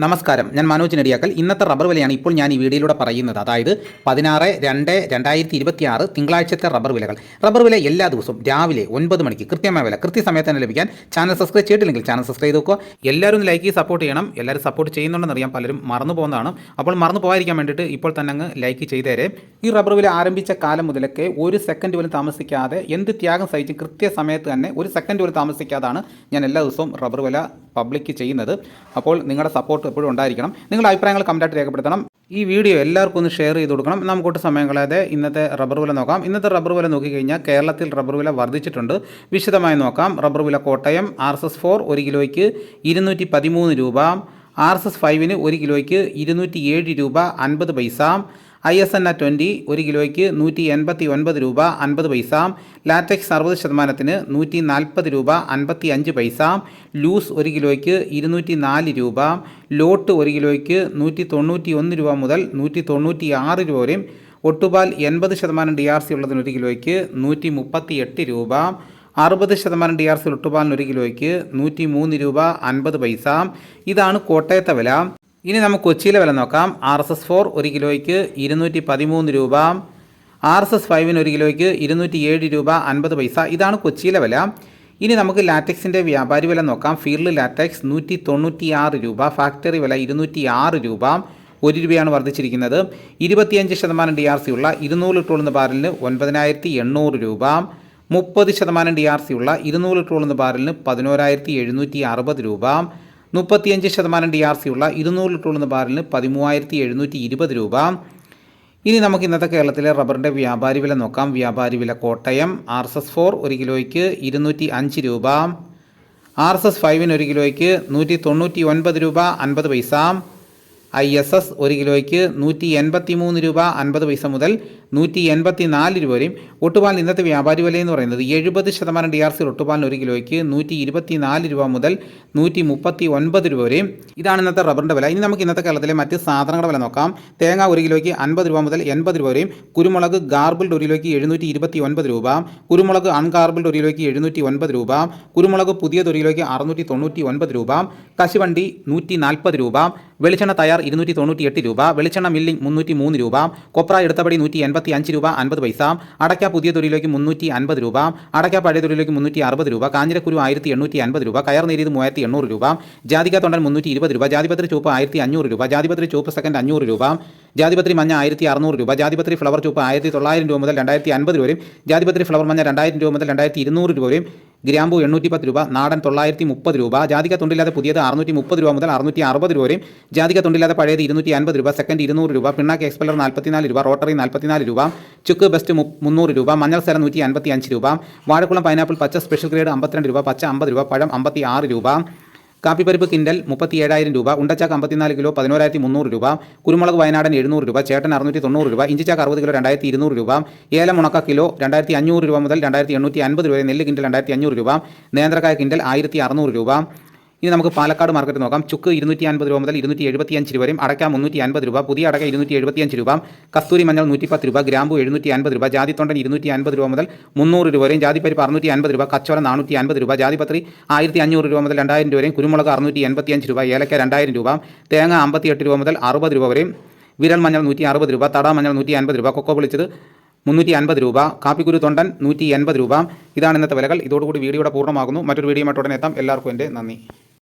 നമസ്കാരം, ഞാൻ മനോജ് നെടിയാക്കൽ. ഇന്നത്തെ റബ്ബർ വിലയാണ് ഇപ്പോൾ ഞാൻ ഈ വീഡിയോയിലൂടെ പറയുന്നത്. അതായത് 16/2/2026 തിങ്കളാഴ്ചത്തെ റബ്ബർ വിലകൾ. റബ്ബർ വില എല്ലാ ദിവസവും രാവിലെ 9 മണിക്ക് കൃത്യമായ വില കൃത്യസമയത്ത് തന്നെ ലഭിക്കാൻ ചാനൽ സബ്സ്ക്രൈബ് ചെയ്തിട്ടില്ലെങ്കിൽ ചാനൽ സബ്സ്ക്രൈബ് ചെയ്ത് നോക്കുക. എല്ലാവരും ഒന്ന് ലൈക്ക് ചെയ്ത് സപ്പോർട്ട് ചെയ്യണം. എല്ലാവരും സപ്പോർട്ട് ചെയ്യുന്നുണ്ടെന്നറിയാം, പലരും മറന്നു പോകുന്നതാണ്. അപ്പോൾ മറന്നു പോകാതിരിക്കാൻ വേണ്ടിയിട്ട് ഇപ്പോൾ തന്നെ അങ്ങ് ലൈക്ക് ചെയ്തേരെ. ഈ റബ്ബർ വില ആരംഭിച്ച കാലം മുതലൊക്കെ ഒരു സെക്കൻഡ് പോലും താമസിക്കാതെ എന്ത് ത്യാഗം സഹിച്ചും കൃത്യസമയത്ത് തന്നെ ഒരു സെക്കൻഡ് പോലും താമസിക്കാതാണ് ഞാൻ എല്ലാ ദിവസവും റബ്ബർ വില പബ്ലിക് ചെയ്യുന്നത്. അപ്പോൾ നിങ്ങളുടെ സപ്പോർട്ട് എപ്പോഴും ഉണ്ടായിരിക്കണം. നിങ്ങളുടെ അഭിപ്രായങ്ങൾ കമൻറ്റായിട്ട് രേഖപ്പെടുത്തണം. ഈ വീഡിയോ എല്ലാവർക്കും ഒന്ന് ഷെയർ ചെയ്ത് കൊടുക്കണം. നമുക്കൊട്ട് സമയം കളയാതെ ഇന്നത്തെ റബ്ബർ വില നോക്കാം. ഇന്നത്തെ റബ്ബർ വില നോക്കിക്കഴിഞ്ഞാൽ കേരളത്തിൽ റബ്ബർ വില വർദ്ധിച്ചിട്ടുണ്ട്. വിശദമായി നോക്കാം. റബ്ബർ വില കോട്ടയം RSS4 1 കിലോയ്ക്ക് 213 രൂപ, RSS 5 1 കിലോയ്ക്ക് 207 രൂപ 50 പൈസ, ISNA 20 1 കിലോയ്ക്ക് 189 രൂപ 50 പൈസ, ലാറ്റക്സ് 60% 140 രൂപ 55 പൈസ, ലൂസ് 1 കിലോയ്ക്ക് 204 രൂപ, ലോട്ട് 1 കിലോയ്ക്ക് 191 രൂപ മുതൽ 196 രൂപ വരെയും, ഒട്ടുപാൽ 80% DRC ഉള്ളതിന് 1 കിലോയ്ക്ക് 138 രൂപ, 60% DRC ഒട്ടുപാലിന് 1 കിലോയ്ക്ക് 103 രൂപ 50 പൈസ. ഇതാണ് കോട്ടയത്തെ വില. ഇനി നമുക്ക് കൊച്ചിയിലെ വില നോക്കാം. RSS4 1 കിലോയ്ക്ക് 213 രൂപ, RSS 5 1 കിലോയ്ക്ക് 207 രൂപ 50 പൈസ. ഇതാണ് കൊച്ചിയിലെ വില. ഇനി നമുക്ക് ലാറ്റക്സിൻ്റെ വ്യാപാരി വില നോക്കാം. ഫീൽഡ് ലാറ്റക്സ് 196 രൂപ, ഫാക്ടറി വില 206 രൂപ, 1 രൂപയാണ് വർദ്ധിച്ചിരിക്കുന്നത്. 25% DRC ഉള്ള 200 ലിറ്റർ ഉള്ള ബാരലിന് 9800 രൂപ, 30% DRC ഉള്ള 200 ലിറ്റർ ഉള്ള ബാരലിന് 11760 രൂപ, 35% DRC ഉള്ള 200 ലിറ്റർ ഉള്ള ബാരലിന് 13720 രൂപ. ഇനി നമുക്ക് ഇന്നത്തെ കേരളത്തിലെ റബ്ബറിൻ്റെ വ്യാപാരി വില നോക്കാം. വ്യാപാരി വില കോട്ടയം RSS4 1 കിലോയ്ക്ക് 205 രൂപ, RSS 5 1 കിലോയ്ക്ക് 199 രൂപ 50 പൈസ, ISS 1 കിലോയ്ക്ക് 183 രൂപ 50 പൈസ മുതൽ 184 രൂപ വരെയും. ഒട്ടുപാലിന് ഇന്നത്തെ വ്യാപാരി വില എന്ന് പറയുന്നത് 70% DRC ഒട്ടുപാലിന് 1 കിലോയ്ക്ക് 124 രൂപ മുതൽ 139 രൂപ വരെയും. ഇതാണ് ഇന്നത്തെ റബ്ബറിൻ്റെ വില. ഇനി നമുക്ക് ഇന്നത്തെ കേരളത്തിലെ മറ്റ് സാധനങ്ങളുടെ വില നോക്കാം. തേങ്ങ 1 കിലോയ്ക്ക് 50 രൂപ മുതൽ 80 രൂപ വരെയും, കുരുമുളക് ഗാർബിൾഡ് 1 കിലോയ്ക്ക് 729 രൂപ, കുരുമുളക് അൺഗാർബിൾഡ് 1 കിലോയ്ക്ക് 709 രൂപ, കുരുമുളക് പുതിയത് 1 കിലോയ്ക്ക് 699 രൂപ, കശുവണ്ടി 140 രൂപ, വെളിച്ചെണ്ണ തയ്യാർ 298 രൂപ, വെളിച്ചെണ്ണ മില്ലിംഗ് 303 രൂപ, കൊപ്ര എടുത്തപടി 185 രൂപ 50 പൈസ, അടയ്ക്ക പുതിയ തൊഴിലേക്ക് 350 രൂപ, അടയ്ക്ക പഴയ തൊഴിലേക്ക് 360 രൂപ, കാഞ്ഞിരക്കുരു 1850 രൂപ, കയർ നേരിയത് 3800 രൂപ, ജാതിക തൊണ്ടൻ 320 രൂപ, ജാതിപത്രി ചുവപ്പ് 1500 രൂപ, ജാതിപത്രി ചുവപ്പ് സെക്കൻഡ് 500 രൂപ, ജാതിപത്രി മഞ്ഞ 1600 രൂപ, ജാതിപത്രി ഫ്ലവർ ചുവപ്പ് 1900 രൂപ മുതൽ 2050 രൂപ വരെയും, ജാതിപത്രി ഫ്ലവർ മഞ്ഞ 2000 രൂപ മുതൽ 2200 രൂപ വരെയും, ഗ്രാമ്പു 810 രൂപ, നാടൻ 930 രൂപ, ജാതിക തൊണ്ടില്ലാതെ പുതിയത് 630 രൂപ മുതൽ 660 രൂപ വരെയും, ജാതിക തൊണ്ടില്ലാതെ പഴയത് 250 രൂപ, സെക്കൻഡ് 200 രൂപ, പിണ്ണാക്ക് എക്സ്പെല്ലർ 44 രൂപ, റോട്ടറി 44 രൂപ, ചുക്ക് ബെസ്റ്റ് 300 രൂപ, മഞ്ഞൾ സര 155 രൂപ, വാഴക്കുളം പൈനാപ്പിൾ പച്ച സ്പെഷ്യൽ ഗ്രേഡ് 52 രൂപ, പച്ച 50 രൂപ, പഴം 56 രൂപ, കാപ്പിപ്പരിപ്പ് കിൻഡൽ 37,000 രൂപ, ഉണ്ടച്ചാക്ക് 54 കിലോ 11,300 രൂപ, കുരുമുളക് വയനാടൻ 700 രൂപ, ചേട്ടൻ 690 രൂപ, ഇഞ്ചിച്ചാക്ക് 60 കിലോ 2200 രൂപ, ഏലം ഉണക്ക കിലോ 2500 രൂപ മുതൽ 2850 രൂപ, നെല്ല് കിൻഡൽ 2500 രൂപ, നേന്ത്രക്കായ കിൻഡൽ 1600 രൂപ. ഇനി നമുക്ക് പാലക്കാട് മാർക്കറ്റ് നോക്കാം. ചുക്ക് 250 രൂപ മുതൽ 275 രൂപ വരെയും, അടയ്ക്ക 350 രൂപ, പുതിയ അടയ്ക്ക 275 രൂപ, കസ്തൂരി മഞ്ഞൾ 110 രൂപ, ഗ്രാമ്പു 750 രൂപ, ജാതിത്തൊണ്ടൻ 250 രൂപ മുതൽ 300 രൂപ വരെയും, ജാതിപ്പരിപ്പ് 650 രൂപ, കച്ചവടം 450 രൂപ, ജാതിപത്രി 1500 രൂപ മുതൽ 2000 രൂപ വരെയും, കുരുമുളക് 685 രൂപ, ഏലക്ക 2000 രൂപ, തേങ്ങ 58 രൂപ മുതൽ 60 രൂപ വരെയും, വിരൽ മഞ്ഞൾ 160 രൂപ, തട മഞ്ഞൾ 150 രൂപ, കൊക്കോ പൊളിച്ചത് 350 രൂപ, കാപ്പിക്കുരു തൊണ്ടൻ 180 രൂപ. ഇതാണ് ഇന്നത്തെ വിലകൾ. ഇതോടുകൂടി വീഡിയോയുടെ പൂർണ്ണമാകുന്നു. മറ്റൊരു വീഡിയോയുമായിട്ട് ഉടനെ എത്താം. എല്ലാവർക്കും എൻ്റെ നന്ദി.